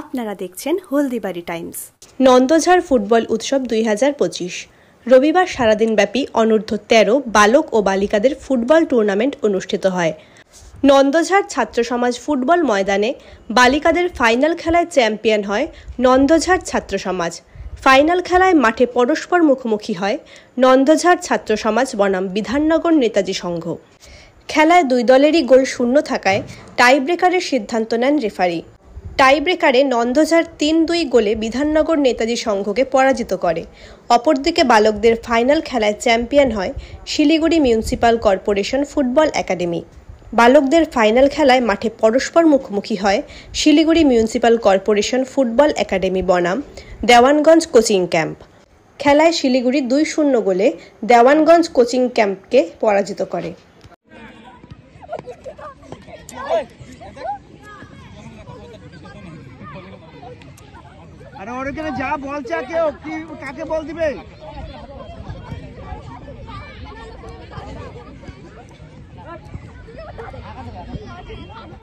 আপনারা দেখছেন Haldibari Times. Nandajhar football উৎসব 2025 রবিবার সারাদিনব্যাপী অনূর্ধ্ব 13 বালক ও বালিকাদের ফুটবল টুর্নামেন্ট অনুষ্ঠিত হয়। নন্দঝাড় ছাত্র সমাজ ফুটবল ময়দানে বালিকাদের ফাইনাল খেলায় চ্যাম্পিয়ন হয় নন্দঝাড় ছাত্র সমাজ। ফাইনাল খেলায় মাঠে পরস্পর মুখোমুখি হয় নন্দঝাড় ছাত্র সমাজ বনাম বিধাননগর নেতাজি সংঘ। খেলায় দুই দলেরই গোল শূন্য থাকায় টাইব্রেকারের সিদ্ধান্ত নেন রেফারি। টাইব্রেকারে নন্দঝাড় 3-2 গোলে বিধাননগর নেতাজি সংঘকে পরাজিত করে। অপরদিকে বালকদের ফাইনাল খেলায় চ্যাম্পিয়ন হয় Siliguri municipal corporation football academy. বালকদের ফাইনাল খেলায় মাঠে পরস্পর মুখোমুখি হয় Siliguri municipal corporation football academy বনাম দেওয়ানগঞ্জ কোচিং ক্যাম্প। খেলায় শিলিগুড়ি 2-0 গোলে দেওয়ানগঞ্জ কোচিং ক্যাম্পকে পরাজিত করে। আরে ওর এখানে যা বলছে কেউ কি কাকে বল দিবে?